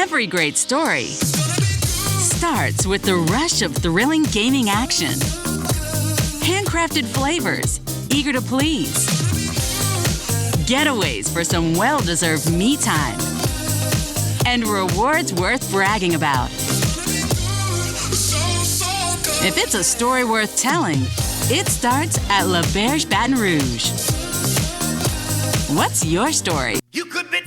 Every great story starts with the rush of thrilling gaming action. Handcrafted flavors, eager to please. Getaways for some well-deserved me time. And rewards worth bragging about. If it's a story worth telling, it starts at La Berge Baton Rouge. What's your story?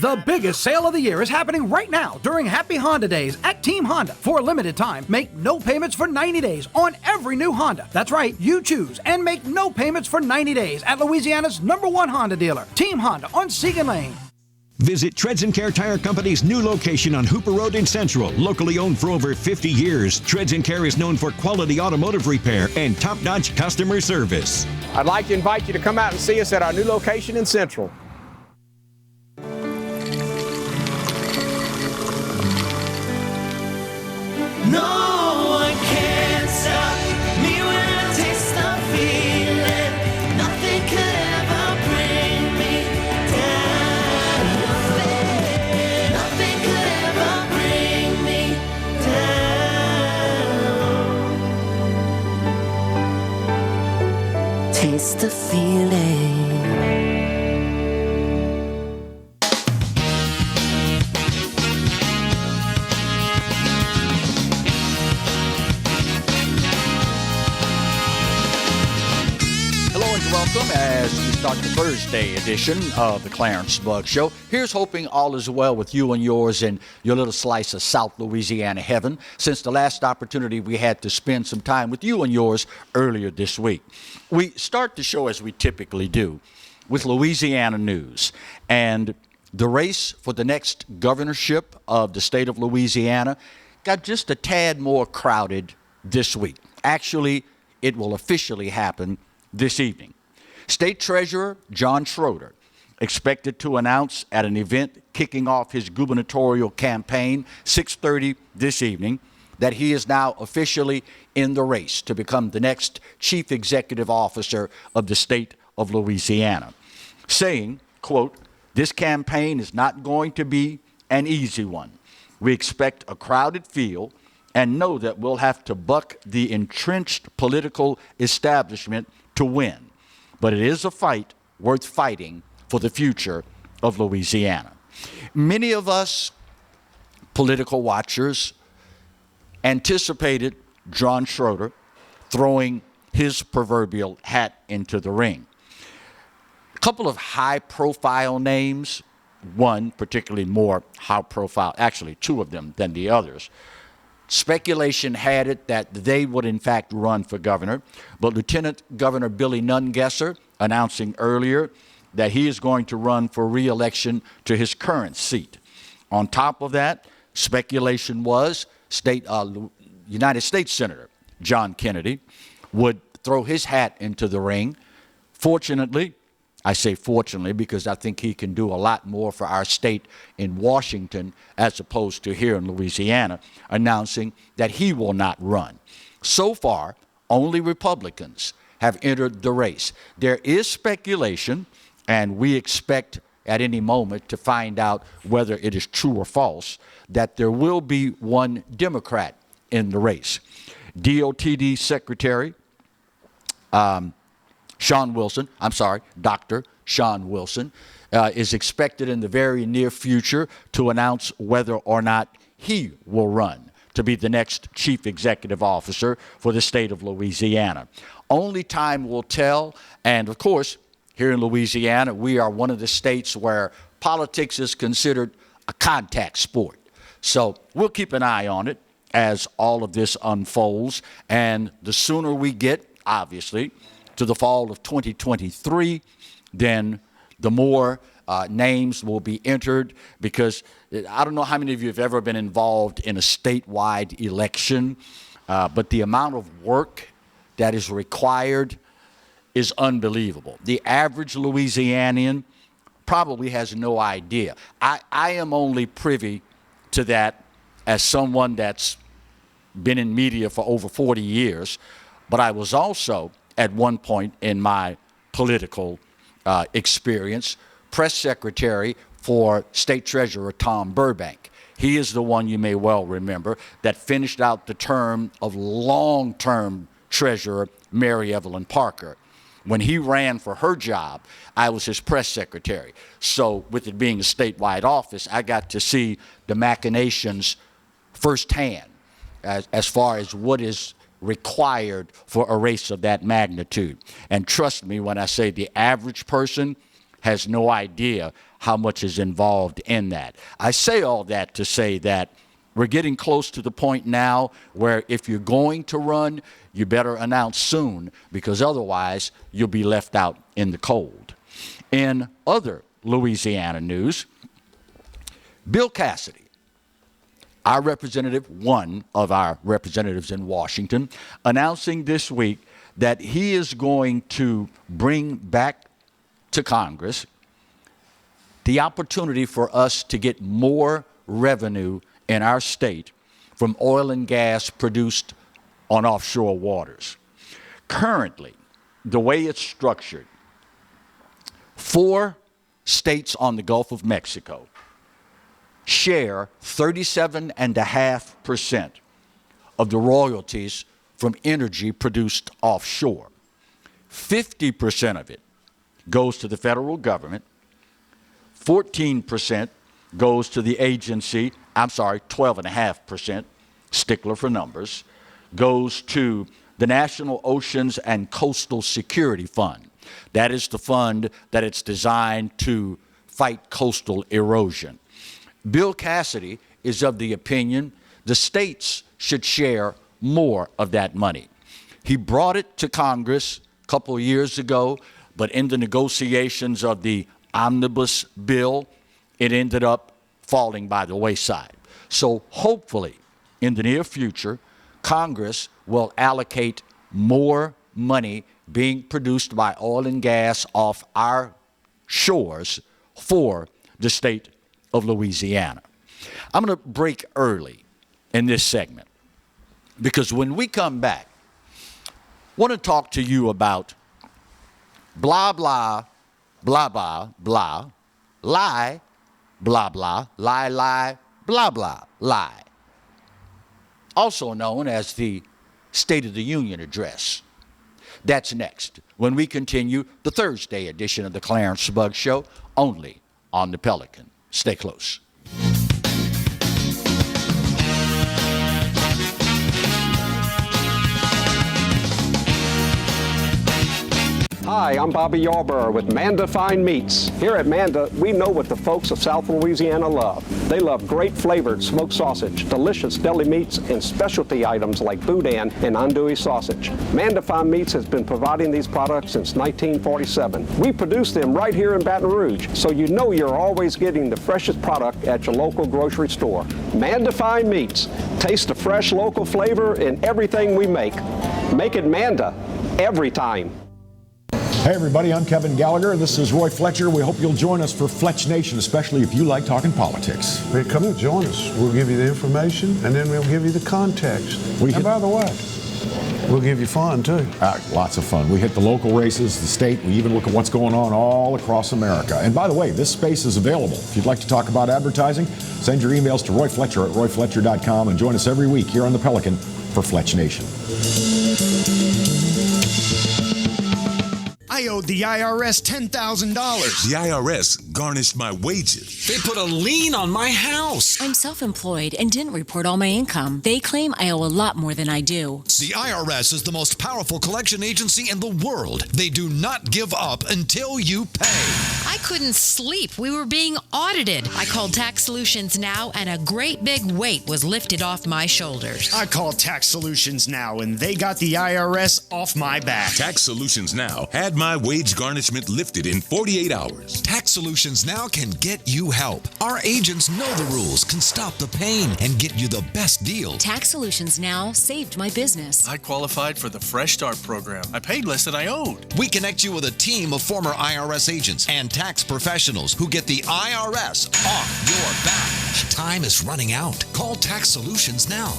The biggest sale of the year is happening right now during Happy Honda Days at Team Honda. For a limited time, make no payments for 90 days on every new Honda. That's right, you choose and make no payments for 90 days at Louisiana's #1 Honda dealer, Team Honda on Segan Lane. Visit Treads & Care Tire Company's new location on Hooper Road in Central. Locally owned for over 50 years, Treads & Care is known for quality automotive repair and top-notch customer service. I'd like to invite you to come out and see us at our new location in Central. No one can stop me when I taste the feeling. Nothing could ever bring me down. Nothing could ever bring me down. Taste the feeling. Welcome as we start the Thursday edition of the Clarence Bug Show. Here's hoping all is well with you and yours and your little slice of South Louisiana heaven since the last opportunity we had to spend some time with you and yours earlier this week. We start the show as we typically do with Louisiana news, and the race for the next governorship of the state of Louisiana got just a tad more crowded this week. Actually, it will officially happen this evening. State Treasurer John Schroeder expected to announce at an event kicking off his gubernatorial campaign 6:30 this evening that he is now officially in the race to become the next chief executive officer of the state of Louisiana, saying, quote, "This campaign is not going to be an easy one. We expect a crowded field and know that we'll have to buck the entrenched political establishment to win. But it is a fight worth fighting for the future of Louisiana." Many of us political watchers anticipated John Schroeder throwing his proverbial hat into the ring. A couple of high-profile names, one particularly more high-profile, actually two of them than the others. Speculation had it that they would in fact run for governor, but Lieutenant Governor Billy Nungesser announcing earlier that he is going to run for re-election to his current seat. On top of that, speculation was United States Senator John Kennedy would throw his hat into the ring. Fortunately, I say fortunately because I think he can do a lot more for our state in Washington as opposed to here in Louisiana, announcing that he will not run. So far, only Republicans have entered the race. There is speculation, and we expect at any moment to find out whether it is true or false, that there will be one Democrat in the race. DOTD Secretary Dr. Sean Wilson, is expected in the very near future to announce whether or not he will run to be the next chief executive officer for the state of Louisiana. Only time will tell, and of course, here in Louisiana, we are one of the states where politics is considered a contact sport. So we'll keep an eye on it as all of this unfolds, and the sooner we get, obviously, to the fall of 2023, then the more names will be entered, because I don't know how many of you have ever been involved in a statewide election, but the amount of work that is required is unbelievable. The average Louisianian probably has no idea. I am only privy to that as someone that's been in media for over 40 years, but I was also, at one point in my political experience, press secretary for State Treasurer Tom Burbank. He is the one you may well remember that finished out the term of long-term treasurer Mary Evelyn Parker. When he ran for her job, I was his press secretary. So with it being a statewide office, I got to see the machinations firsthand as far as what is required for a race of that magnitude. And trust me when I say the average person has no idea how much is involved in that. I say all that to say that we're getting close to the point now where if you're going to run, you better announce soon, because otherwise you'll be left out in the cold. In other Louisiana news, Bill Cassidy, our representative, one of our representatives in Washington, announcing this week that he is going to bring back to Congress the opportunity for us to get more revenue in our state from oil and gas produced on offshore waters. Currently, the way it's structured, 4 states on the Gulf of Mexico share 37.5% of the royalties from energy produced offshore. 50% of it goes to the federal government, 14% goes to the agency, 12.5%, stickler for numbers, goes to the National Oceans and Coastal Security Fund. That is the fund that it's designed to fight coastal erosion. Bill Cassidy is of the opinion the states should share more of that money. He brought it to Congress a couple of years ago, but in the negotiations of the omnibus bill, it ended up falling by the wayside. So hopefully, in the near future, Congress will allocate more money being produced by oil and gas off our shores for the state of Louisiana. I'm going to break early in this segment because when we come back, I want to talk to you about blah, blah, blah, blah, blah, lie, blah, blah, lie, lie, blah, blah, lie. Also known as the State of the Union Address. That's next when we continue the Thursday edition of the Clarence Bug Show, only on the Pelican. Stay close. Hi, I'm Bobby Yarborough with Manda Fine Meats. Here at Manda, we know what the folks of South Louisiana love. They love great flavored smoked sausage, delicious deli meats, and specialty items like boudin and andouille sausage. Manda Fine Meats has been providing these products since 1947. We produce them right here in Baton Rouge, so you know you're always getting the freshest product at your local grocery store. Manda Fine Meats. Taste the fresh local flavor in everything we make. Make it Manda every time. Hey everybody, I'm Kevin Gallagher. This is Roy Fletcher. We hope you'll join us for Fletch Nation, especially if you like talking politics. Hey, come and join us. We'll give you the information, and then we'll give you the context. And by the way, we'll give you fun, too. Lots of fun. We hit the local races, the state. We even look at what's going on all across America. And by the way, this space is available. If you'd like to talk about advertising, send your emails to Roy Fletcher at royfletcher.com and join us every week here on the Pelican for Fletch Nation. I owed the IRS $10,000. The IRS garnished my wages. They put a lien on my house. I'm self-employed and didn't report all my income. They claim I owe a lot more than I do. The IRS is the most powerful collection agency in the world. They do not give up until you pay. I couldn't sleep. We were being audited. I called Tax Solutions Now, and a great big weight was lifted off my shoulders. I called Tax Solutions Now, and they got the IRS off my back. Tax Solutions Now had my wage garnishment lifted in 48 hours. Tax Solutions Now can get you help. Our agents know the rules, can stop the pain, and get you the best deal. Tax Solutions Now saved my business. I qualified for the Fresh Start program. I paid less than I owed. We connect you with a team of former IRS agents and tax professionals who get the IRS off your back. Time is running out. Call Tax Solutions now.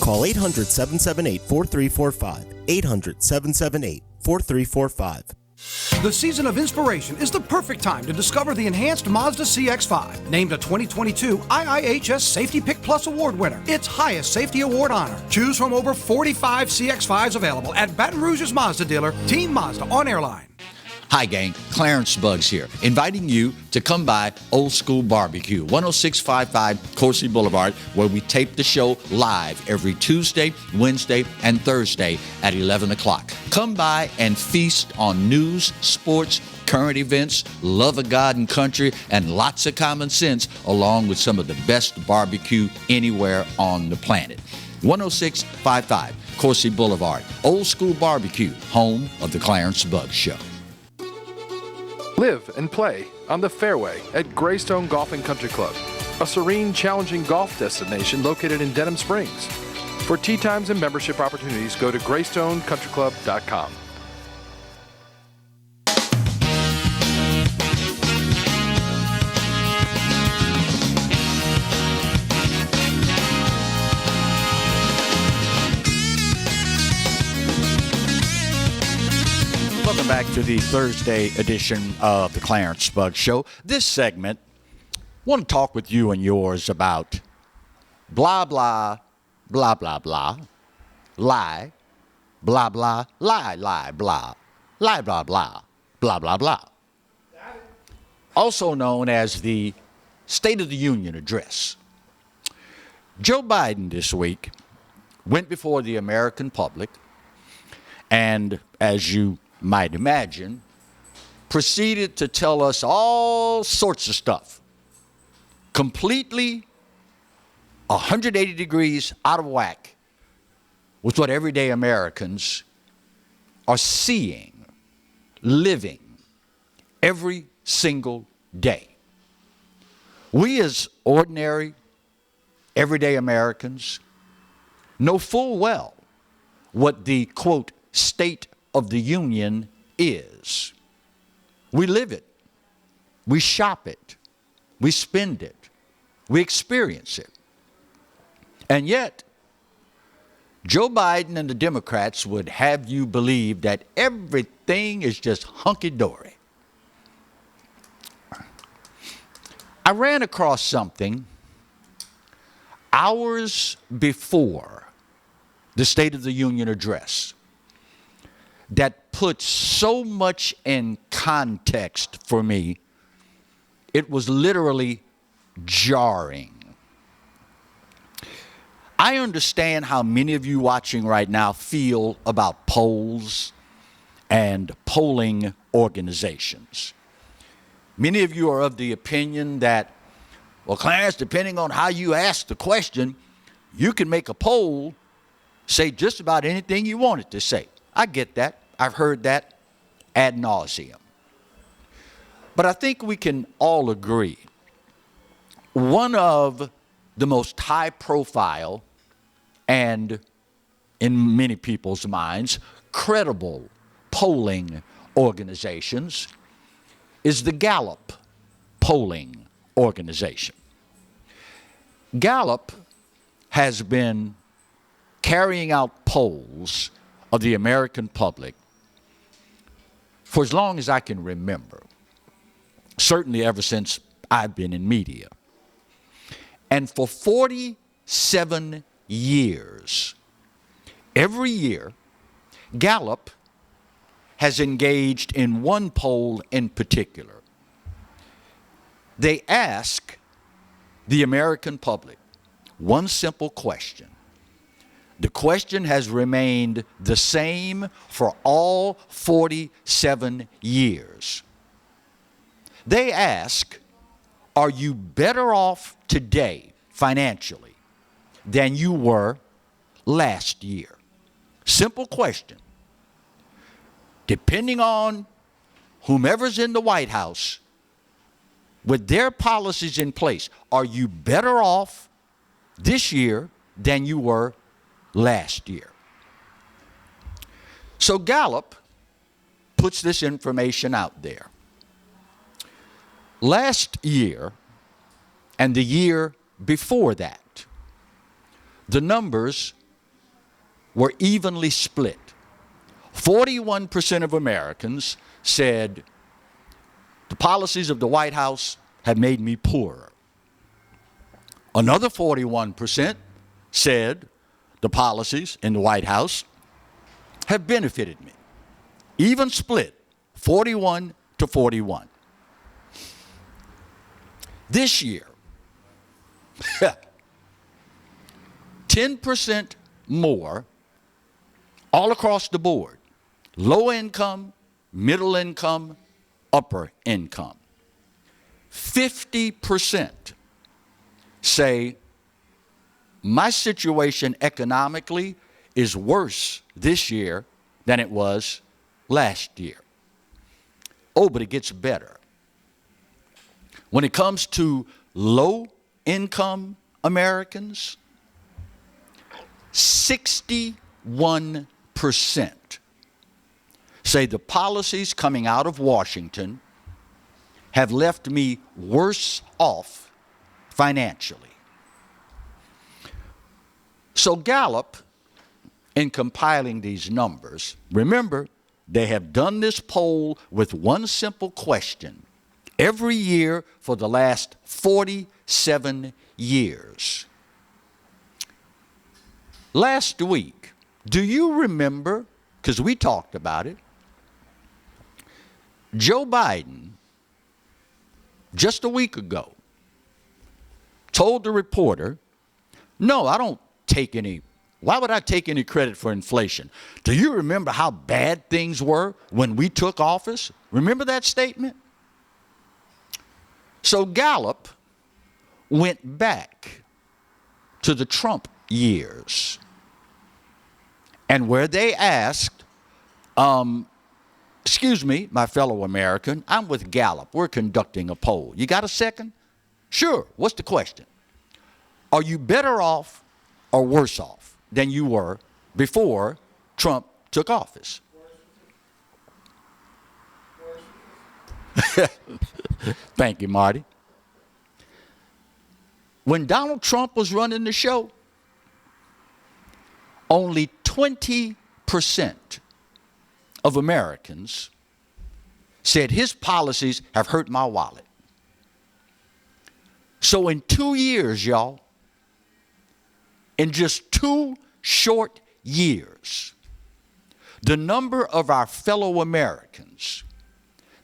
Call 800-778-4345. 800-778-4345. The season of inspiration is the perfect time to discover the enhanced Mazda CX-5, named a 2022 IIHS Safety Pick Plus Award winner, its highest safety award honor. Choose from over 45 CX-5s available at Baton Rouge's Mazda dealer, Team Mazda on Airline. Hi, gang. Clarence Bugs here, inviting you to come by Old School Barbecue, 10655 Coursey Boulevard, where we tape the show live every Tuesday, Wednesday, and Thursday at 11 o'clock. Come by and feast on news, sports, current events, love of God and country, and lots of common sense, along with some of the best barbecue anywhere on the planet. 10655 Coursey Boulevard, Old School Barbecue, home of the Clarence Bugs Show. Live and play on the fairway at Greystone Golf and Country Club, a serene, challenging golf destination located in Denham Springs. For tee times and membership opportunities, go to GreystoneCountryClub.com. Welcome back to the Thursday edition of the Clarence Bugs Show. This segment, I want to talk with you and yours about blah, blah, blah, blah, blah, lie, blah, blah, lie, lie, blah, lie, blah, blah, blah, blah, blah. Also known as the State of the Union Address. Joe Biden this week went before the American public and, as you might imagine, proceeded to tell us all sorts of stuff, completely 180 degrees out of whack with what everyday Americans are seeing, living every single day. We as ordinary, everyday Americans know full well what the, quote, State of the Union is. We live it. We shop it. We spend it. We experience it. And yet, Joe Biden and the Democrats would have you believe that everything is just hunky-dory. I ran across something hours before the State of the Union address that put so much in context for me, it was literally jarring. I understand how many of you watching right now feel about polls and polling organizations. Many of you are of the opinion that, well, Clarence, depending on how you ask the question, you can make a poll say just about anything you want it to say. I get that. I've heard that ad nauseum. But I think we can all agree one of the most high profile and, in many people's minds, credible polling organizations is the Gallup polling organization. Gallup has been carrying out polls of the American public for as long as I can remember, certainly ever since I've been in media. And for 47 years, every year, Gallup has engaged in one poll in particular. They ask the American public one simple question. The question has remained the same for all 47 years. They ask, are you better off today financially than you were last year? Simple question. Depending on whomever's in the White House, with their policies in place, are you better off this year than you were last year? So Gallup puts this information out there. Last year and the year before that, the numbers were evenly split. 41% of Americans said the policies of the White House have made me poorer. Another 41% said the policies in the White House have benefited me. Even split, 41 to 41. This year, 10% more all across the board. Low income, middle income, upper income. 50% say my situation economically is worse this year than it was last year. Oh, but it gets better. When it comes to low-income Americans, 61% say the policies coming out of Washington have left me worse off financially. So Gallup, in compiling these numbers, remember, they have done this poll with one simple question every year for the last 47 years. Last week, do you remember, because we talked about it, Joe Biden, just a week ago, told the reporter, no, I don't take any, why would I take any credit for inflation? Do you remember how bad things were when we took office? Remember that statement? So Gallup went back to the Trump years, and where they asked, excuse me, my fellow American, I'm with Gallup. We're conducting a poll. You got a second? Sure. What's the question? Are you better off or worse off than you were before Trump took office? Thank you, Marty. When Donald Trump was running the show, only 20% of Americans said his policies have hurt my wallet. So in 2 years, y'all, in just 2 short years, the number of our fellow Americans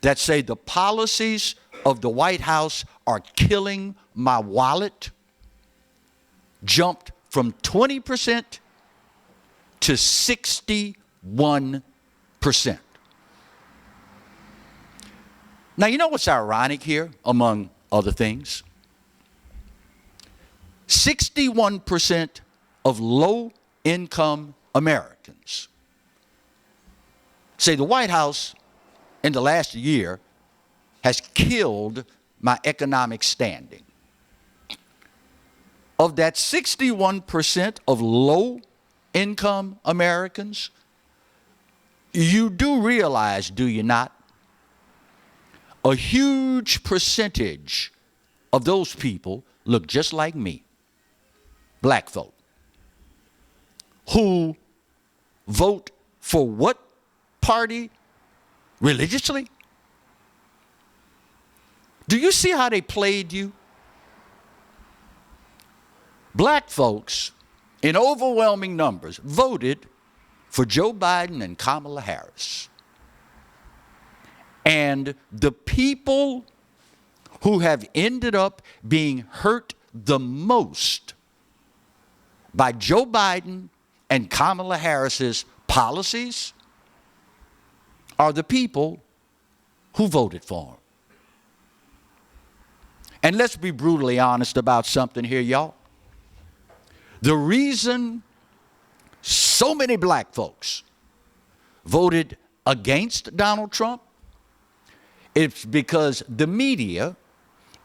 that say the policies of the White House are killing my wallet jumped from 20% to 61%. Now, you know what's ironic here, among other things? 61% of low-income Americans say the White House in the last year has killed my economic standing. Of that 61% of low-income Americans, you do realize, do you not, a huge percentage of those people look just like me, black folk, who vote for what party religiously? Do you see how they played you? Black folks, in overwhelming numbers, voted for Joe Biden and Kamala Harris. And the people who have ended up being hurt the most by Joe Biden and Kamala Harris's policies are the people who voted for them. And let's be brutally honest about something here, y'all. The reason so many black folks voted against Donald Trump, it's because the media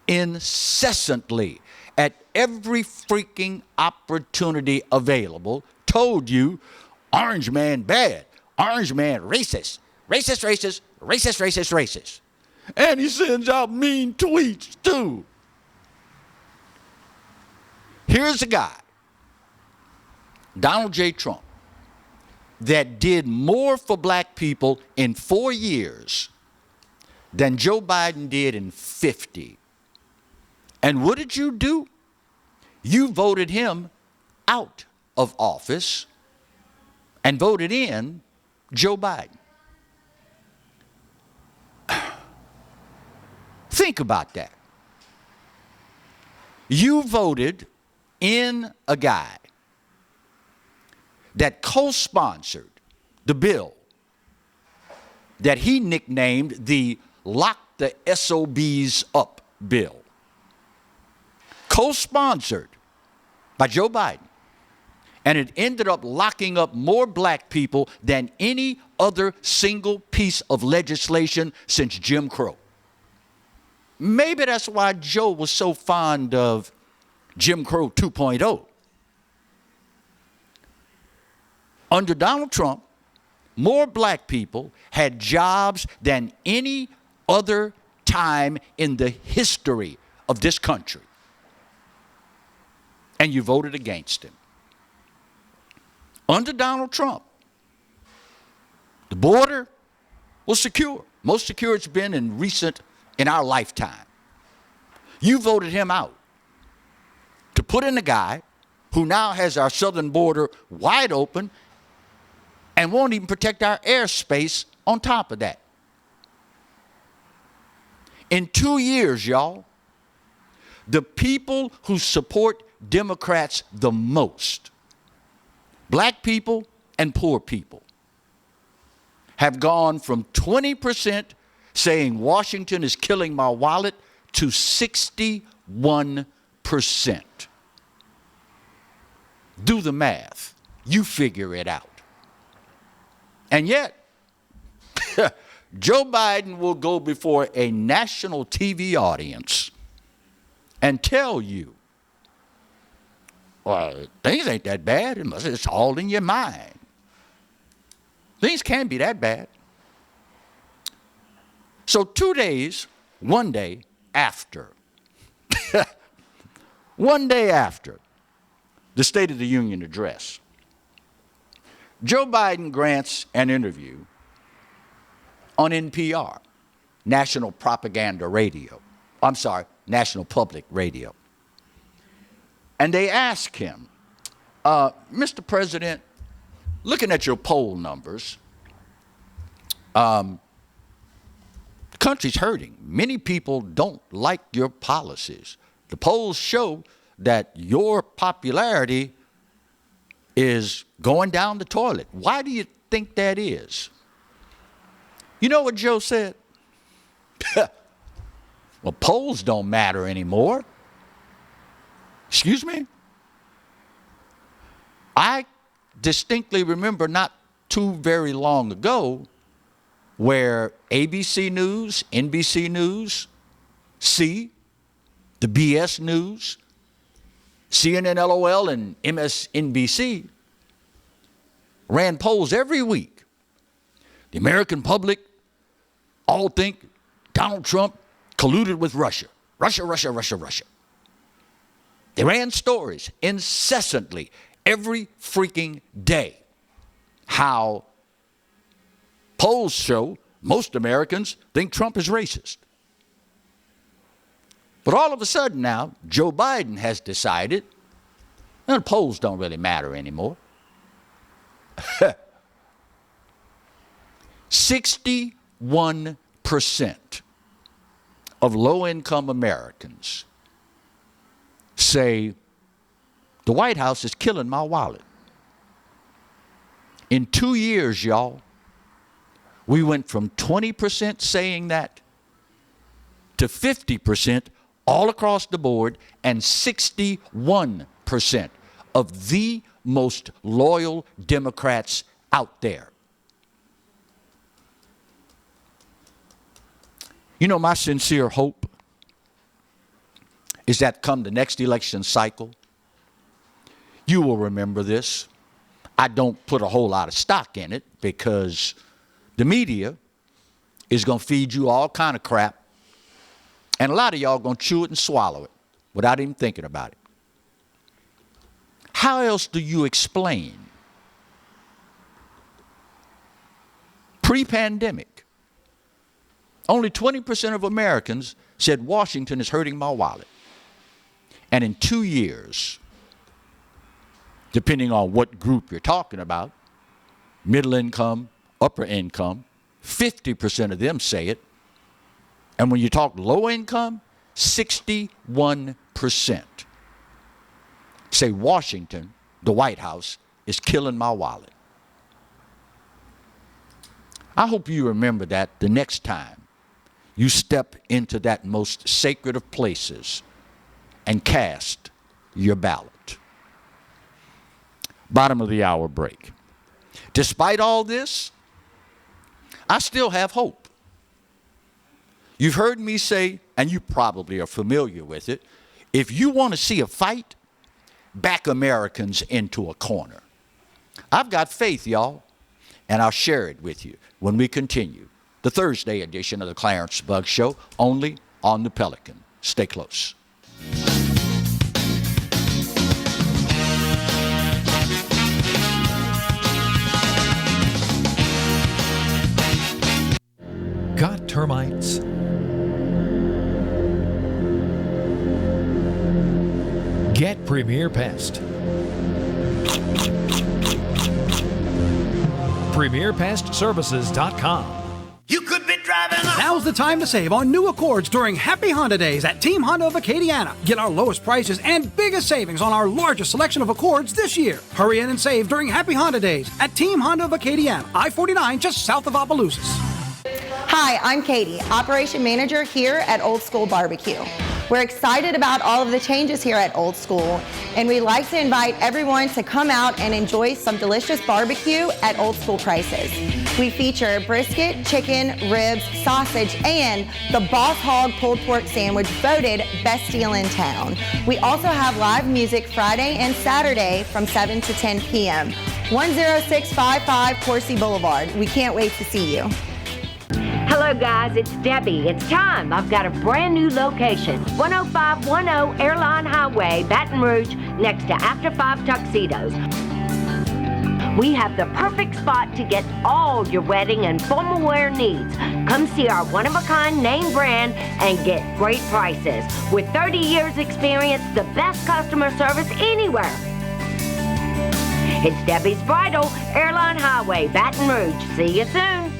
incessantly, at every freaking opportunity available, told you, orange man bad, orange man racist, racist, racist, racist, racist, racist. And he sends out mean tweets too. Here's a guy, Donald J. Trump, that did more for black people in 4 years than Joe Biden did in 50. And what did you do? You voted him out of office and voted in Joe Biden. Think about that. You voted in a guy that co-sponsored the bill that he nicknamed the Lock the SOBs Up bill. Co-sponsored by Joe Biden. And it ended up locking up more black people than any other single piece of legislation since Jim Crow. Maybe that's why Joe was so fond of Jim Crow 2.0. Under Donald Trump, more black people had jobs than any other time in the history of this country. And you voted against him. Under Donald Trump, the border was secure. Most secure it's been in our lifetime. You voted him out to put in a guy who now has our southern border wide open and won't even protect our airspace on top of that. In 2 years, y'all, the people who support Democrats the most, black people and poor people, have gone from 20% saying Washington is killing my wallet to 61%. Do the math. You figure it out. And yet, Joe Biden will go before a national TV audience and tell you, well, things ain't that bad. It's all in your mind. Things can't be that bad. So 2 days, one day after, one day after the State of the Union address, Joe Biden grants an interview on NPR, National Propaganda Radio. I'm sorry, National Public Radio. And they ask him, Mr. President, looking at your poll numbers, the country's hurting. Many people don't like your policies. The polls show that your popularity is going down the toilet. Why do you think that is? You know what Joe said? Well, polls don't matter anymore. Excuse me? I distinctly remember not too very long ago where ABC News, NBC News, the BS News, CNN LOL, and MSNBC ran polls every week. The American public all think Donald Trump colluded with Russia. Russia, Russia, Russia, Russia. They ran stories incessantly every freaking day how polls show most Americans think Trump is racist. But all of a sudden now, Joe Biden has decided the polls don't really matter anymore. 61% of low-income Americans say the White House is killing my wallet. In 2 years, y'all, we went from 20% saying that to 50% all across the board, and 61% of the most loyal Democrats out there. You know, my sincere hope is that come the next election cycle, you will remember this. I don't put a whole lot of stock in it because the media is going to feed you all kind of crap, and a lot of y'all going to chew it and swallow it without even thinking about it. How else do you explain Pre-pandemic, only 20% of Americans said Washington is hurting my wallet. And in 2 years, depending on what group you're talking about, middle income, upper income, 50% of them say it. And when you talk low income, 61% say Washington, the White House, is killing my wallet. I hope you remember that the next time you step into that most sacred of places and cast your ballot. Bottom of the hour break. Despite all this, I still have hope. You've heard me say, and you probably are familiar with it, if you want to see a fight, back Americans into a corner. I've got faith, y'all, and I'll share it with you when we continue the Thursday edition of the Clarence Bug Show, only on the Pelican. Stay close. Got termites? Get Premier Pest. PremierPestServices.com. You could be driving. Now's the time to save on new Accords during Happy Honda Days at Team Honda of Acadiana. Get our lowest prices and biggest savings on our largest selection of Accords this year. Hurry in and save during Happy Honda Days at Team Honda of Acadiana, I-49 just south of Opelousas. Hi, I'm Katie, Operation Manager here at Old School Barbecue. We're excited about all of the changes here at Old School, and we'd like to invite everyone to come out and enjoy some delicious barbecue at Old School prices. We feature brisket, chicken, ribs, sausage, and the Boss Hog pulled pork sandwich voted best deal in town. We also have live music Friday and Saturday from 7 to 10 p.m. 10655 Coursey Boulevard. We can't wait to see you. Hello guys, it's Debbie. It's time. I've got a brand new location. 10510 Airline Highway, Baton Rouge, next to After 5 Tuxedos. We have the perfect spot to get all your wedding and formal wear needs. Come see our one-of-a-kind name brand and get great prices. With 30 years experience, the best customer service anywhere. It's Debbie's Bridal, Airline Highway, Baton Rouge. See you soon.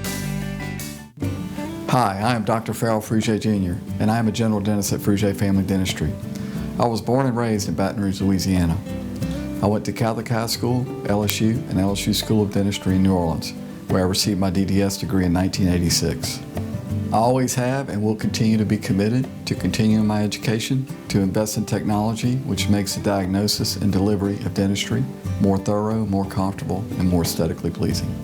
Hi, I am Dr. Farrell Frugier Jr., and I am a general dentist at Frugier Family Dentistry. I was born and raised in Baton Rouge, Louisiana. I went to Catholic High School, LSU, and LSU School of Dentistry in New Orleans, where I received my DDS degree in 1986. I always have and will continue to be committed to continuing my education, to invest in technology which makes the diagnosis and delivery of dentistry more thorough, more comfortable, and more aesthetically pleasing.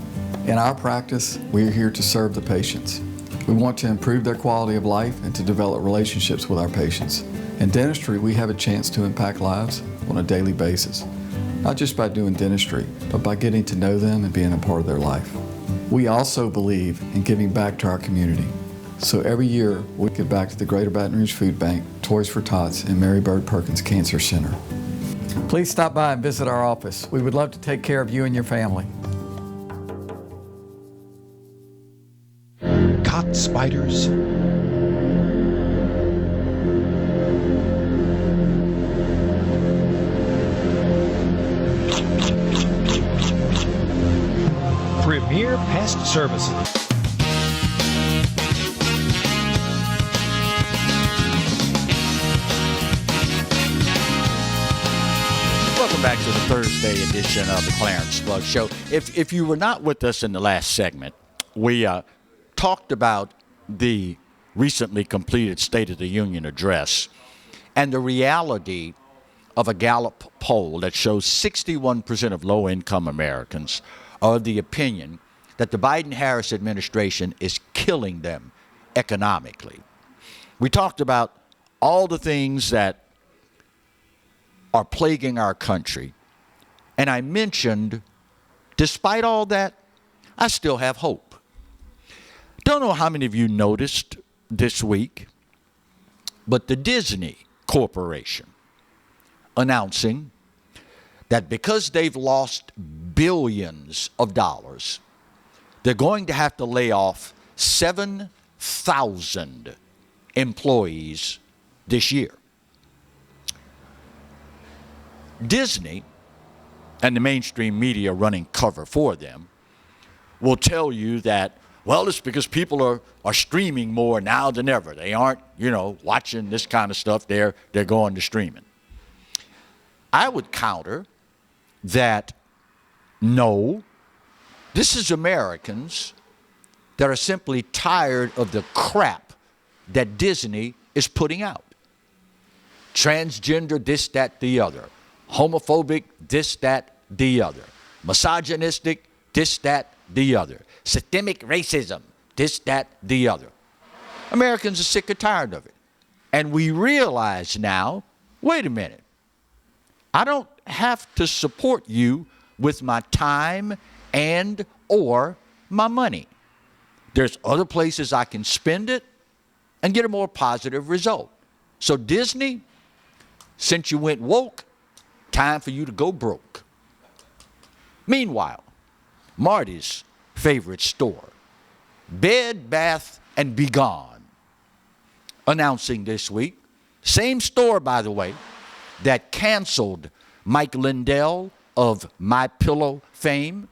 In our practice, we are here to serve the patients. We want to improve their quality of life and to develop relationships with our patients. In dentistry, we have a chance to impact lives on a daily basis, not just by doing dentistry, but by getting to know them and being a part of their life. We also believe in giving back to our community. So every year, we give back to the Greater Baton Rouge Food Bank, Toys for Tots, and Mary Bird Perkins Cancer Center. Please stop by and visit our office. We would love to take care of you and your family. Caught spiders? Premier Pest Services. Welcome back to the Thursday edition of the Clarence Bug Show. If you were not with us in the last segment, we talked about the recently completed State of the Union address and the reality of a Gallup poll that shows 61% of low-income Americans are of the opinion that the Biden-Harris administration is killing them economically. We talked about all the things that are plaguing our country, and I mentioned, despite all that, I still have hope. Don't know how many of you noticed this week, but the Disney Corporation announcing that because they've lost billions of dollars they're going to have to lay off 7,000 employees this year. Disney and the mainstream media running cover for them will tell you that, well, it's because people are streaming more now than ever. They aren't, watching this kind of stuff. They're going to streaming. I would counter that, no, this is Americans that are simply tired of the crap that Disney is putting out. Transgender, this, that, the other. Homophobic, this, that, the other. Misogynistic, this, that, the other. Systemic racism, this, that, the other. Americans are sick and tired of it. And we realize now, wait a minute, I don't have to support you with my time and or my money. There's other places I can spend it and get a more positive result. So Disney, since you went woke, time for you to go broke. Meanwhile, Marty's favorite store, Bed, Bath, and Begone, announcing this week, same store, by the way, that canceled Mike Lindell of MyPillow fame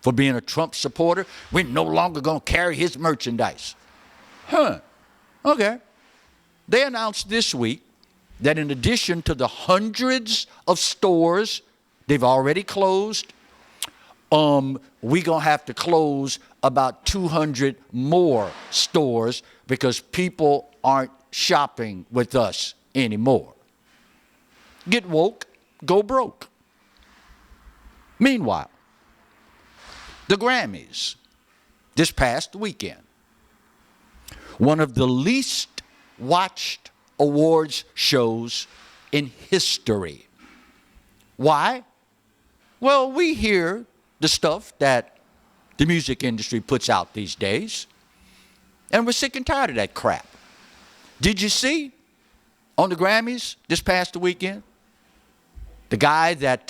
for being a Trump supporter. We're no longer going to carry his merchandise. Okay. They announced this week that in addition to the hundreds of stores they've already closed, we're going to have to close about 200 more stores because people aren't shopping with us anymore. Get woke, go broke. Meanwhile, the Grammys this past weekend, one of the least watched awards shows in history. Why? Well, we hear the stuff that the music industry puts out these days, and we're sick and tired of that crap. Did you see on the Grammys this past weekend, the guy that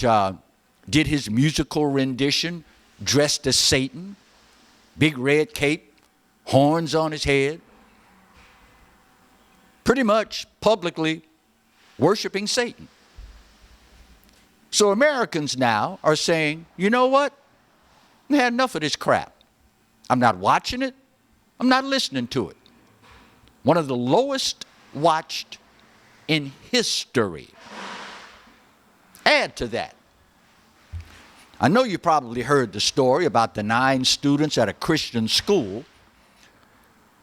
did his musical rendition dressed as Satan, big red cape, horns on his head, pretty much publicly worshiping Satan? So Americans now are saying, you know what? I had enough of this crap. I'm not watching it. I'm not listening to it. One of the lowest watched in history. Add to that, I know you probably heard the story about the 9 students at a Christian school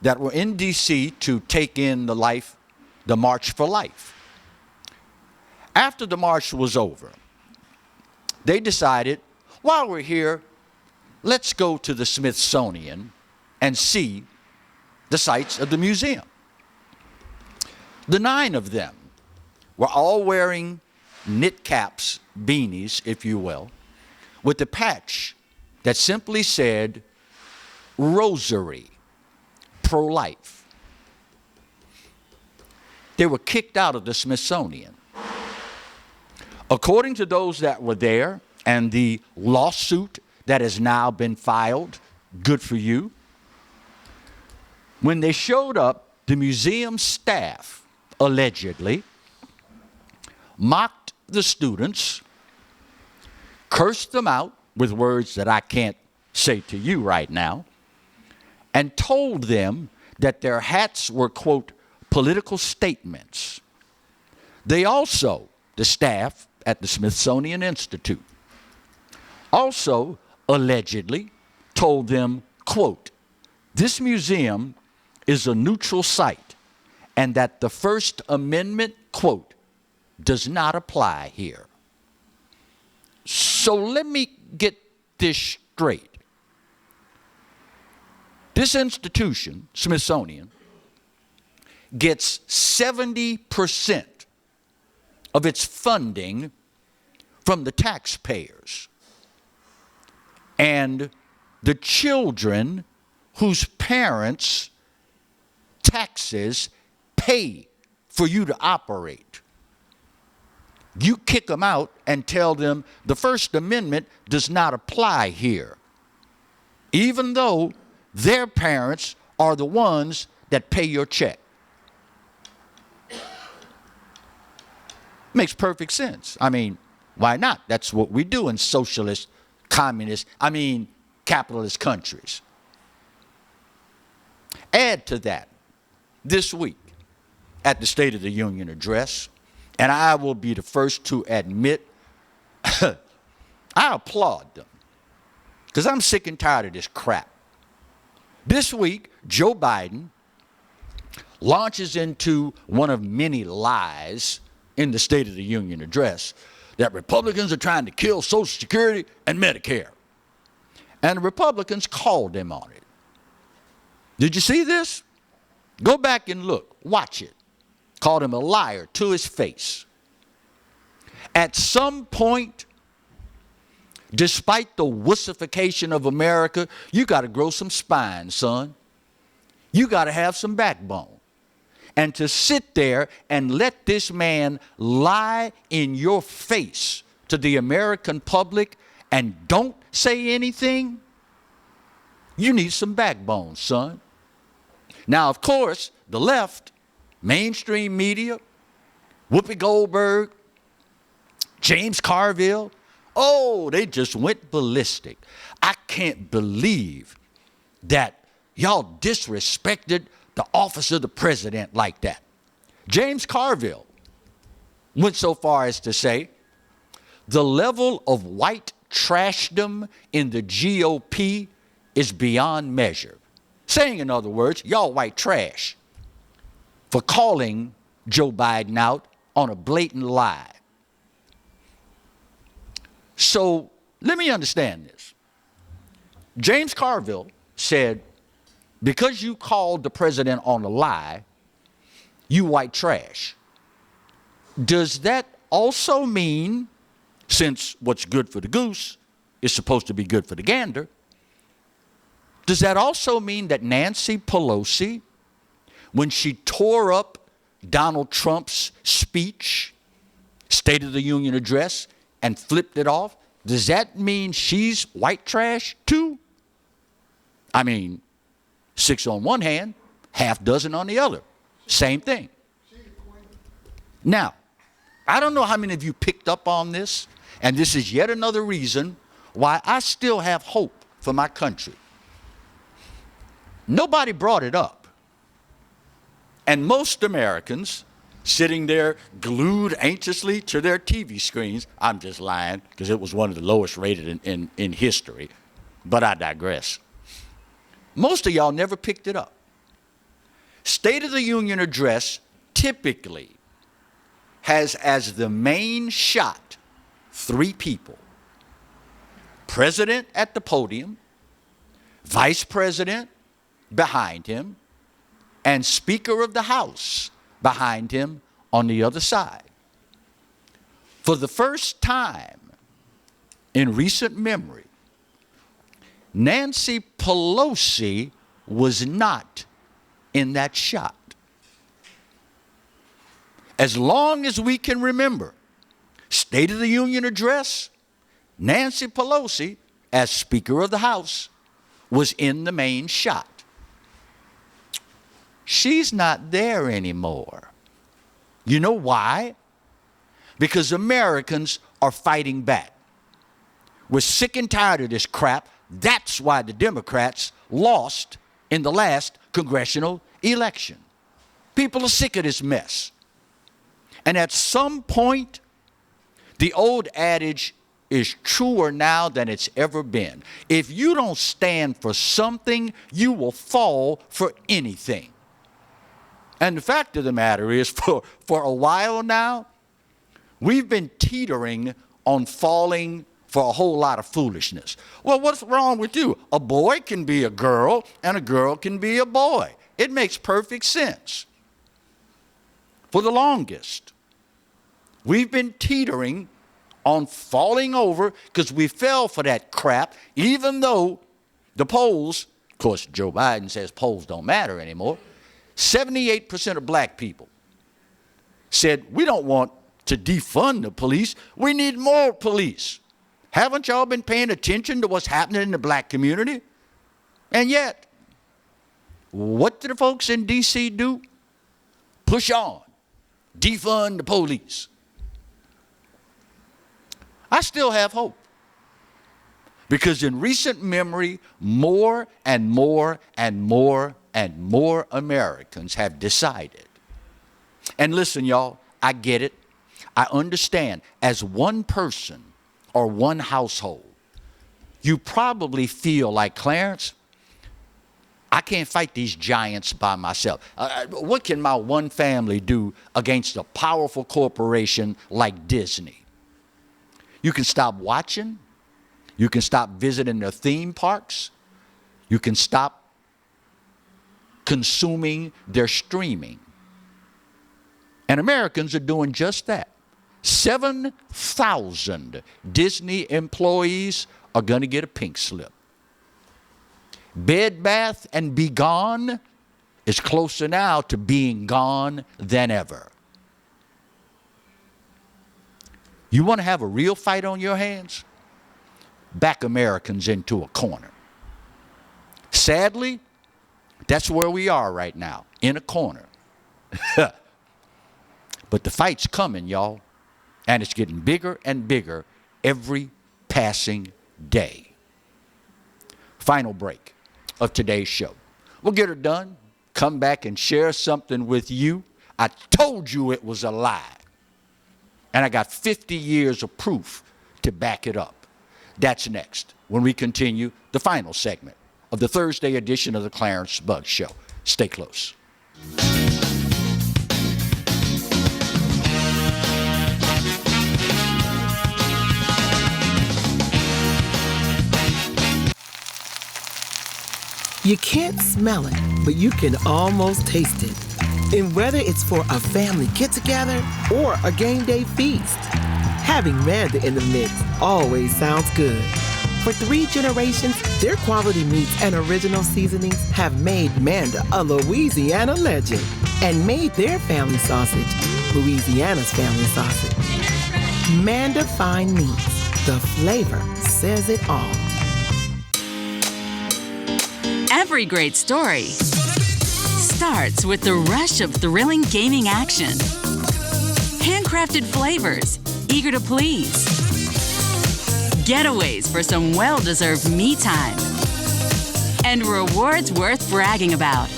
that were in D.C. to take in the March for Life. After the march was over, they decided, while we're here, let's go to the Smithsonian and see the sights of the museum. The 9 of them were all wearing knit caps, beanies, if you will, with a patch that simply said, Rosary, pro-life. They were kicked out of the Smithsonian. According to those that were there and the lawsuit that has now been filed, good for you, when they showed up, the museum staff allegedly mocked the students, cursed them out with words that I can't say to you right now, and told them that their hats were, quote, political statements. They also, the staff at the Smithsonian Institute, also allegedly told them, quote, this museum is a neutral site and that the First Amendment, quote, does not apply here. So let me get this straight. This institution, Smithsonian, gets 70% of its funding from the taxpayers. And the children whose parents' taxes pay for you to operate. You kick them out and tell them the First Amendment does not apply here. even though their parents are the ones that pay your check. Makes perfect sense. I mean, why not? That's what we do in socialist, capitalist countries. Add to that, this week at the State of the Union address, and I will be the first to admit, I applaud them, because I'm sick and tired of this crap. This week, Joe Biden launches into one of many lies in the State of the Union address that Republicans are trying to kill Social Security and Medicare. And the Republicans called him on it. Did you see this? Go back and look. Watch it. Called him a liar to his face. At some point, despite the wussification of America, you got to grow some spine, son. You got to have some backbone. And to sit there and let this man lie in your face to the American public and don't say anything, you need some backbone, son. Now, of course, the left, mainstream media, Whoopi Goldberg, James Carville, oh, they just went ballistic. I can't believe that y'all disrespected the office of the president like that. James Carville went so far as to say, the level of white trashdom in the GOP is beyond measure. Saying, in other words, y'all white trash for calling Joe Biden out on a blatant lie. So let me understand this. James Carville said, because you called the president on a lie, you white trash. Does that also mean, since what's good for the goose is supposed to be good for the gander, does that also mean that Nancy Pelosi, when she tore up Donald Trump's speech, State of the Union address, and flipped it off, does that mean she's white trash too? I mean, 6 on one hand, half dozen on the other. Same thing. Now, I don't know how many of you picked up on this, and this is yet another reason why I still have hope for my country. Nobody brought it up. And most Americans sitting there glued anxiously to their TV screens, I'm just lying because it was one of the lowest rated in history, but I digress. Most of y'all never picked it up. State of the Union address typically has as the main shot 3 people. President at the podium, vice president behind him, and Speaker of the House behind him on the other side. For the first time in recent memory, Nancy Pelosi was not in that shot. As long as we can remember, State of the Union address, Nancy Pelosi, as Speaker of the House, was in the main shot. She's not there anymore. You know why? Because Americans are fighting back. We're sick and tired of this crap. That's why the Democrats lost in the last congressional election. People are sick of this mess. And at some point, the old adage is truer now than it's ever been. If you don't stand for something, you will fall for anything. And the fact of the matter is, for a while now, we've been teetering on falling for a whole lot of foolishness. Well, what's wrong with you? A boy can be a girl, and a girl can be a boy. It makes perfect sense. For the longest, we've been teetering on falling over because we fell for that crap, even though the polls, of course, Joe Biden says polls don't matter anymore, 78% of black people said, we don't want to defund the police, we need more police. Haven't y'all been paying attention to what's happening in the black community? And yet, what do the folks in D.C. do? Push on. Defund the police. I still have hope. Because in recent memory, more and more and more and more Americans have decided. And listen, y'all, I get it. I understand. As one person or one household, you probably feel like, Clarence, I can't fight these giants by myself. What can my one family do against a powerful corporation like Disney? You can stop watching. You can stop visiting their theme parks. You can stop consuming their streaming. And Americans are doing just that. 7,000 Disney employees are going to get a pink slip. Bed Bath and Be Gone is closer now to being gone than ever. You want to have a real fight on your hands? Back Americans into a corner. Sadly, that's where we are right now, in a corner. But the fight's coming, y'all, and it's getting bigger and bigger every passing day. Final break of today's show. We'll get her done, come back and share something with you. I told you it was a lie. And I got 50 years of proof to back it up. That's next when we continue the final segment of the Thursday edition of the Clarence Bugg Show. Stay close. You can't smell it, but you can almost taste it. And whether it's for a family get-together or a game day feast, having Manda in the mix always sounds good. For 3 generations, their quality meats and original seasonings have made Manda a Louisiana legend and made their family sausage Louisiana's family sausage. Manda Fine Meats. The flavor says it all. Every great story starts with the rush of thrilling gaming action. Handcrafted flavors, eager to please. Getaways for some well-deserved me time. And rewards worth bragging about.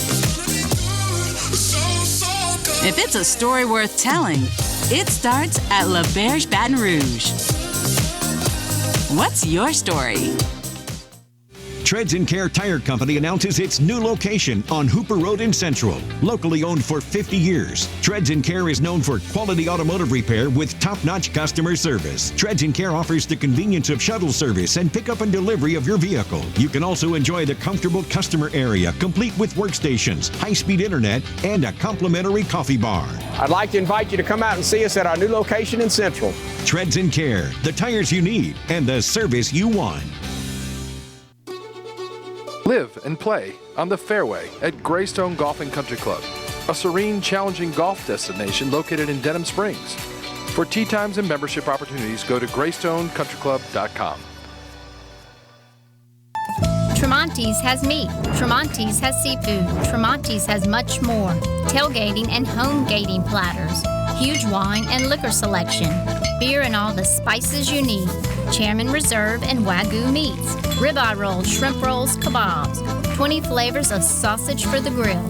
If it's a story worth telling, it starts at La Berge Baton Rouge. What's your story? Treads & Care Tire Company announces its new location on Hooper Road in Central. Locally owned for 50 years, Treads & Care is known for quality automotive repair with top-notch customer service. Treads & Care offers the convenience of shuttle service and pickup and delivery of your vehicle. You can also enjoy the comfortable customer area, complete with workstations, high-speed internet, and a complimentary coffee bar. I'd like to invite you to come out and see us at our new location in Central. Treads & Care, the tires you need and the service you want. Live and play on the fairway at Greystone Golf and Country Club, a serene, challenging golf destination located in Denham Springs. For tee times and membership opportunities, go to GreystonecountryClub.com. Tremonti's has meat. Tremonti's has seafood. Tremonti's has much more. Tailgating and home gating platters. Huge wine and liquor selection. Beer and all the spices you need. Chairman Reserve and Wagyu meats. Ribeye rolls, shrimp rolls, kebabs. 20 flavors of sausage for the grill.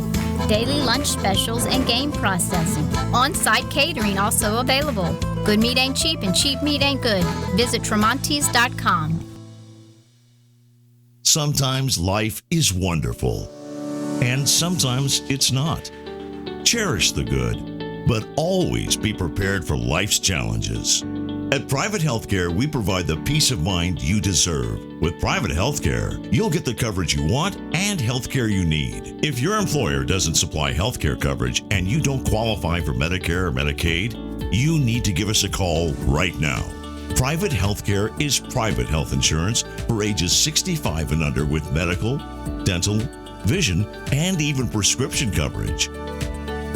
Daily lunch specials and game processing. On-site catering also available. Good meat ain't cheap and cheap meat ain't good. Visit Tremonti's.com. Sometimes life is wonderful, and sometimes it's not. Cherish the good, but always be prepared for life's challenges. At Private Healthcare, we provide the peace of mind you deserve. With Private Healthcare, you'll get the coverage you want and healthcare you need. If your employer doesn't supply healthcare coverage and you don't qualify for Medicare or Medicaid, you need to give us a call right now. Private Healthcare is private health insurance for ages 65 and under with medical, dental, vision, and even prescription coverage.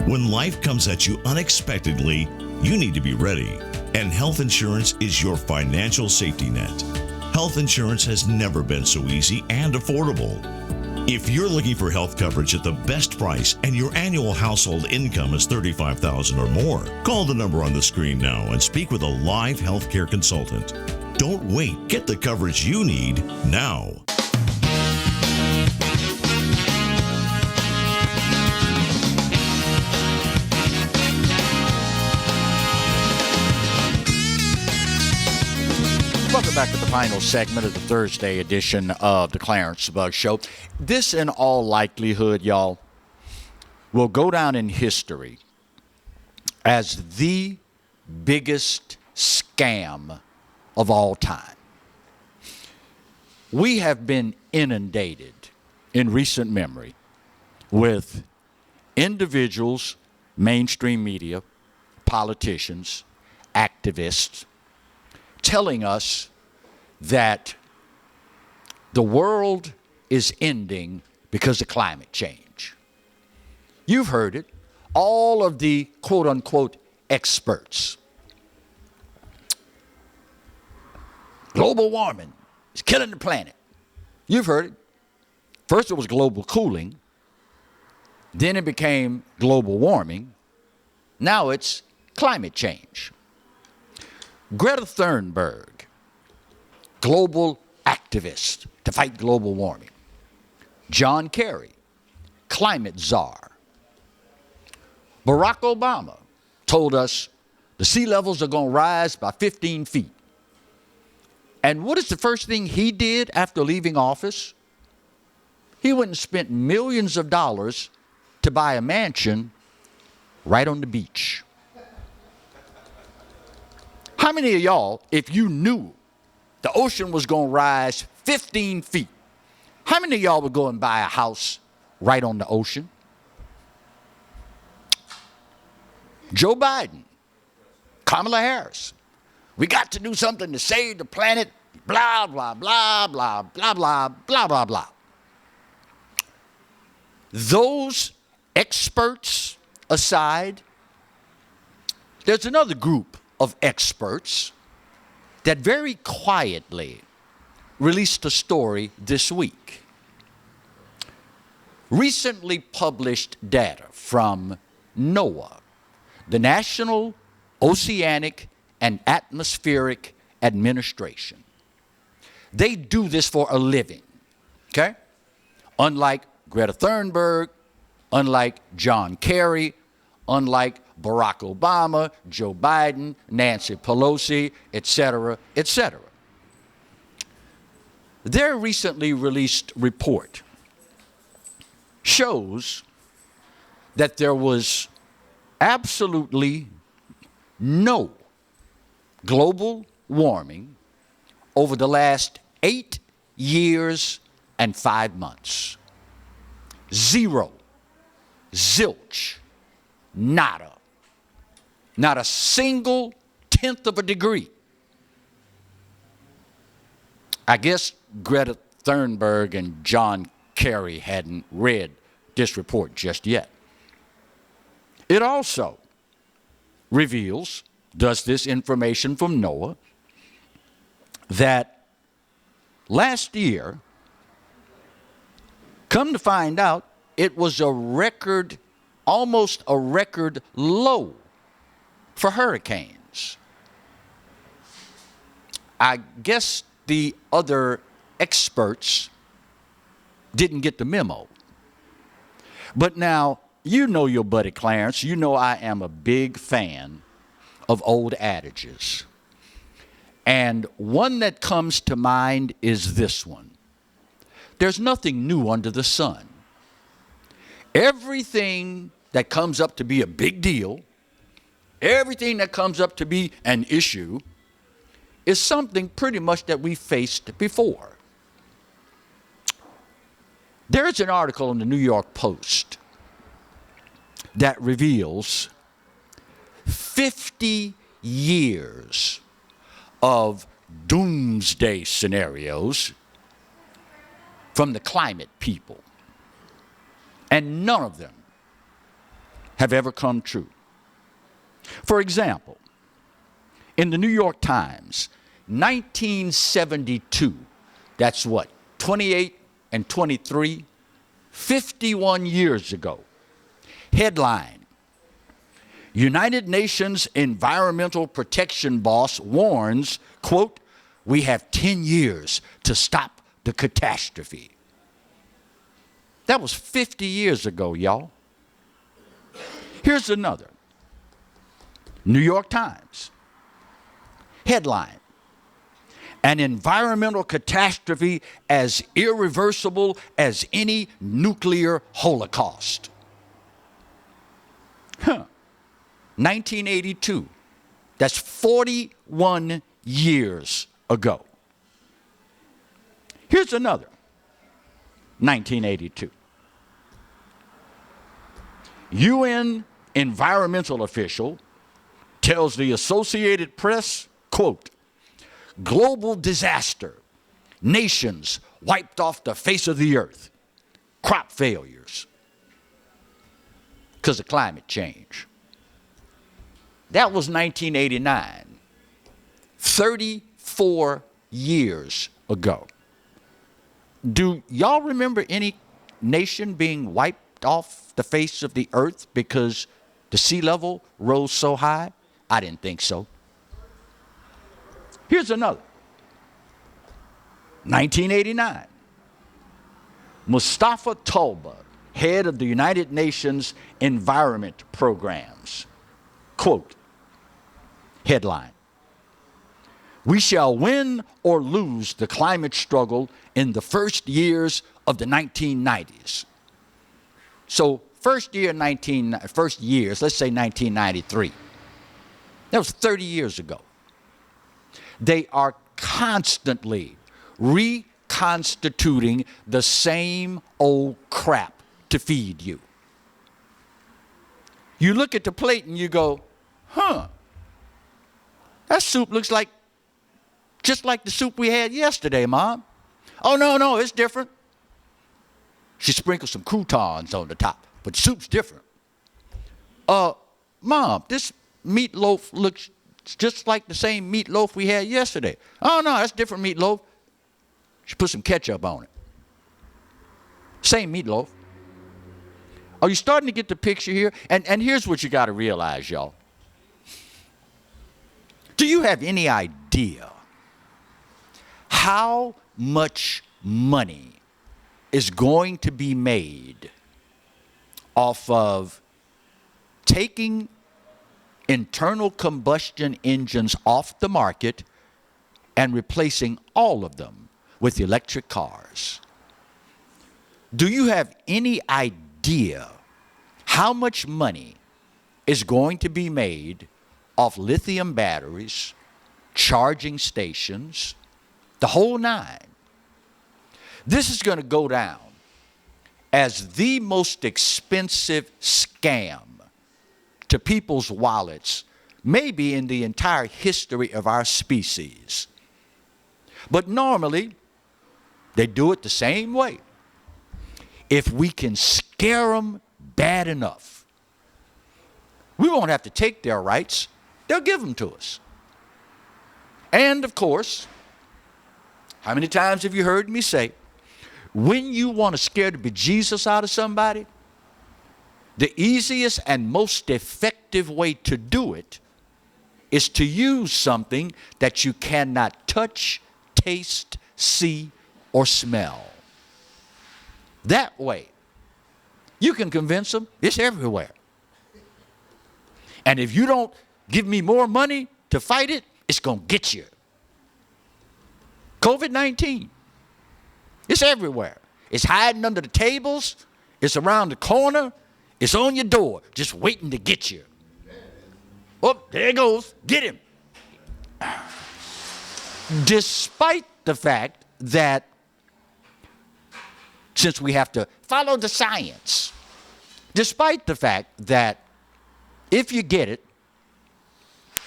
When life comes at you unexpectedly, you need to be ready. And health insurance is your financial safety net. Health insurance has never been so easy and affordable. If you're looking for health coverage at the best price and your annual household income is $35,000 or more, call the number on the screen now and speak with a live healthcare consultant. Don't wait. Get the coverage you need now. Welcome back to the final segment of the Thursday edition of the Clarence Bug Show. This, in all likelihood, y'all, will go down in history as the biggest scam of all time. We have been inundated in recent memory with individuals, mainstream media, politicians, activists, telling us that the world is ending because of climate change. You've heard it. All of the quote-unquote experts. Global warming is killing the planet. You've heard it. First it was global cooling. Then it became global warming. Now it's climate change. Greta Thunberg, global activist to fight global warming. John Kerry, climate czar. Barack Obama told us the sea levels are going to rise by 15 feet. And what is the first thing he did after leaving office? He went and spent millions of dollars to buy a mansion right on the beach. How many of y'all, if you knew the ocean was going to rise 15 feet, how many of y'all would go and buy a house right on the ocean? Joe Biden, Kamala Harris, we got to do something to save the planet, blah, blah, blah, blah, blah, blah, blah, blah, blah. Those experts aside, there's another group of experts that very quietly released a story this week. Recently published data from NOAA, the National Oceanic and Atmospheric Administration. They do this for a living, okay? Unlike Greta Thunberg, unlike John Kerry, unlike Barack Obama, Joe Biden, Nancy Pelosi, etc., etc. Their recently released report shows that there was absolutely no global warming over the last 8 years and 5 months. Zero. Zilch. Nada. Not a single tenth of a degree. I guess Greta Thunberg and John Kerry hadn't read this report just yet. It also reveals, does this information from NOAA, that last year, come to find out, it was a record, almost a record low for hurricanes. I guess the other experts didn't get the memo. But now, you know your buddy Clarence. You know I am a big fan of old adages. And one that comes to mind is this one. There's nothing new under the sun. Everything that comes up to be a big deal, everything that comes up to be an issue, is something pretty much that we faced before. There's an article in the New York Post that reveals 50 years of doomsday scenarios from the climate people. And none of them have ever come true. For example, in the New York Times, 1972, that's what, 28 and 23, 51 years ago. Headline: United Nations Environmental Protection Boss warns, quote, "We have 10 years to stop the catastrophe." That was 50 years ago, y'all. Here's another. New York Times. Headline: An environmental catastrophe as irreversible as any nuclear holocaust. 1982. That's 41 years ago. Here's another. 1982. UN environmental official tells the Associated Press, quote, "Global disaster. Nations wiped off the face of the earth. Crop failures because of climate change." That was 1989. 34 years ago. Do y'all remember any nation being wiped off the face of the earth because the sea level rose so high? I didn't think so. Here's another. 1989. Mustafa Talba, head of the United Nations Environment Programs. Quote, headline: "We shall win or lose the climate struggle in the first years of the 1990s." So first years, let's say 1993. That was 30 years ago. They are constantly reconstituting the same old crap to feed you. You look at the plate and you go, that soup looks like just like the soup we had yesterday, Mom. "Oh, no, it's different." She sprinkled some croutons on the top, but the soup's different. "Mom, this meatloaf looks just like the same meatloaf we had yesterday." "Oh, no, that's different meatloaf." She put some ketchup on it. Same meatloaf. Are you starting to get the picture here? And here's what you got to realize, y'all. Do you have any idea how much money is going to be made off of taking internal combustion engines off the market and replacing all of them with electric cars? Do you have any idea how much money is going to be made off lithium batteries, charging stations, the whole nine? This is going to go down as the most expensive scam to people's wallets, maybe in the entire history of our species. But normally, they do it the same way. If we can scare them bad enough, we won't have to take their rights. They'll give them to us. And of course, how many times have you heard me say, when you want to scare the bejesus out of somebody, the easiest and most effective way to do it is to use something that you cannot touch, taste, see, or smell. That way, you can convince them it's everywhere. And if you don't give me more money to fight it, it's going to get you. COVID-19. It's everywhere. It's hiding under the tables. It's around the corner. It's on your door, just waiting to get you. Oh, there it goes. Get him. Despite the fact that, since we have to follow the science, despite the fact that if you get it,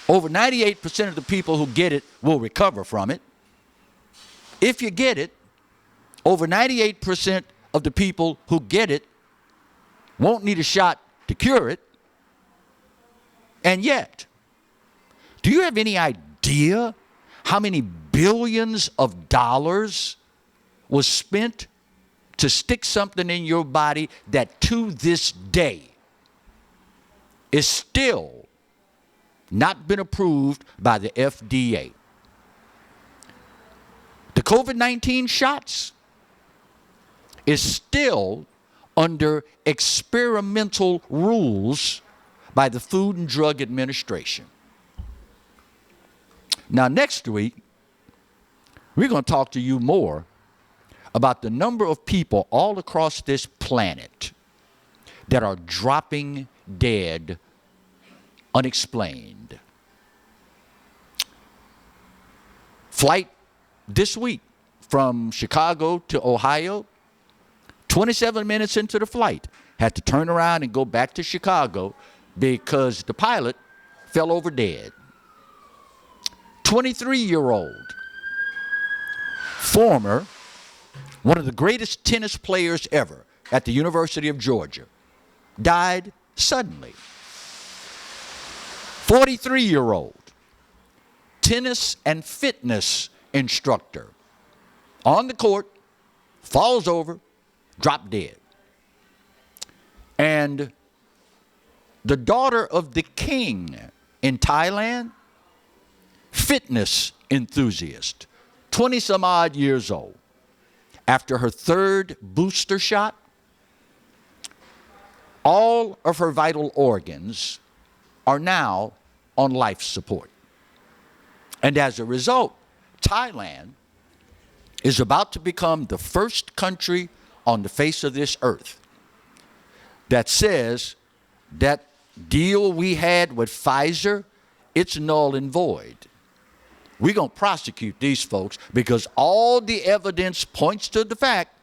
over 98% of the people who get it will recover from it. If you get it, over 98% of the people who get it won't need a shot to cure it. And yet, do you have any idea how many billions of dollars was spent to stick something in your body that to this day is still not been approved by the FDA. The COVID-19 shots is still under experimental rules by the Food and Drug Administration. Now, next week, we're going to talk to you more about the number of people all across this planet that are dropping dead unexplained. Flight this week from Chicago to Ohio, 27 minutes into the flight, had to turn around and go back to Chicago because the pilot fell over dead. 23-year-old, former, one of the greatest tennis players ever at the University of Georgia, died suddenly. 43-year-old, tennis and fitness instructor, on the court, falls over, dropped dead. And the daughter of the king in Thailand, fitness enthusiast, 20-some odd years old, after her third booster shot, all of her vital organs are now on life support. And as a result, Thailand is about to become the first country on the face of this earth that says that deal we had with Pfizer, it's null and void. We're going to prosecute these folks because all the evidence points to the fact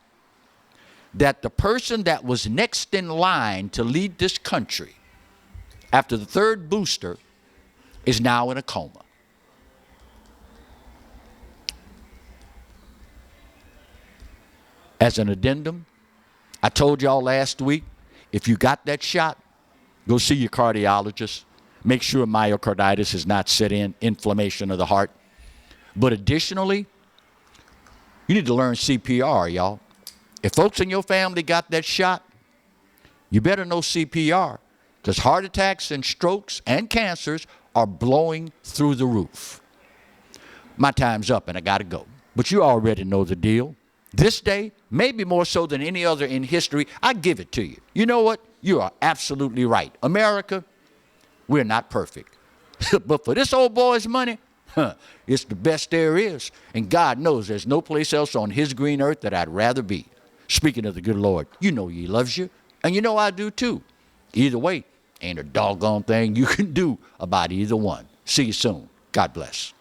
that the person that was next in line to lead this country after the third booster is now in a coma. As an addendum, I told y'all last week, if you got that shot, go see your cardiologist. Make sure myocarditis has not set in, inflammation of the heart. But additionally, you need to learn CPR, y'all. If folks in your family got that shot, you better know CPR, because heart attacks and strokes and cancers are blowing through the roof. My time's up and I got to go. But you already know the deal. This day, maybe more so than any other in history, I give it to you. You know what? You are absolutely right. America, we're not perfect. But for this old boy's money, it's the best there is. And God knows there's no place else on his green earth that I'd rather be. Speaking of the good Lord, you know he loves you. And you know I do too. Either way, ain't a doggone thing you can do about either one. See you soon. God bless.